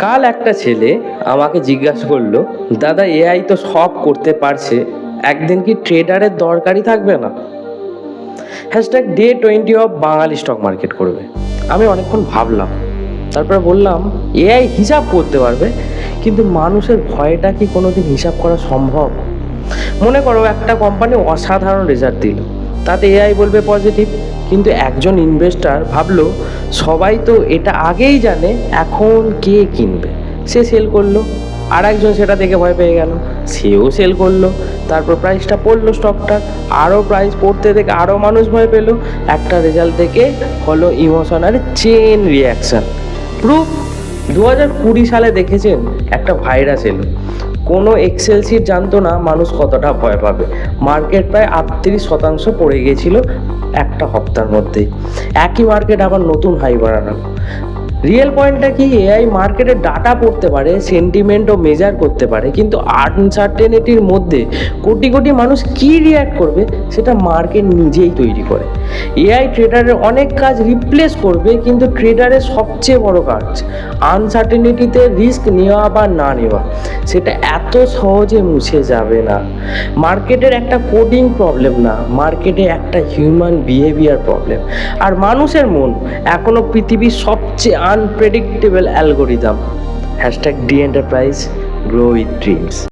কাল একটা ছেলে আমাকে জিজ্ঞাসা করলো, দাদা এআই তো সব করতে পারছে, একদিন কি ট্রেডারের দরকারই থাকবে না? #Day20 of Bangali stock market করবে। আমি অনেকক্ষণ ভাবলাম, তারপরে বললাম, এআই হিসাব করতে পারবে, কিন্তু মানুষের ভয়টা কি কোনোদিন হিসাব করা সম্ভব? মনে করো একটা কোম্পানি অসাধারণ রেজাল্ট দিল, তাতে এআই বলবে পজিটিভ, কিন্তু একজন ইনভেস্টার ভাবলো সবাই তো এটা আগেই জানে, এখন কে কিনবে, সে সেল করলো। আর একজন সেটা দেখে ভয় পেয়ে গেল, সেও সেল করলো। তারপর প্রাইসটা পড়লো স্টকটার, আরও প্রাইস পড়তে দেখে আরও মানুষ ভয় পেলো। একটা রেজাল্ট থেকে হলো ইমোশনাল চেন রিয়াকশান। প্রুফ 2020 সালে দেখেছেন, একটা ভাইরাস এলো, কোনো এক্সেল শিট জানতো না মানুষ কতটা ভয় পাবে। মার্কেট প্রায় 38% পড়ে গিয়েছিল একটা হপ্তার মধ্যেই। একই মার্কেট আবার নতুন হাই বাড়ানো। রিয়েল পয়েন্টটা কি, এআই মার্কেটের ডাটা পড়তে পারে, সেন্টিমেন্টও মেজার করতে পারে, কিন্তু আনসার্টেনিটির মধ্যে কোটি কোটি মানুষ কি রিয়্যাক্ট করবে সেটা মার্কেট নিজেই তৈরি করে। এআই ট্রেডারের অনেক কাজ রিপ্লেস করবে, কিন্তু ট্রেডারের সবচেয়ে বড় কাজ আনসার্টেনিটিতে রিস্ক নেওয়া বা না নেওয়া, সেটা এত সহজে মুছে যাবে না। মার্কেটের একটা কোডিং প্রবলেম না, মার্কেটে একটা হিউম্যান বিহেভিয়ার প্রবলেম। আর মানুষের মন এখনও পৃথিবীর সবচেয়ে unpredictable algorithm. #DEnterprise, grow with dreams.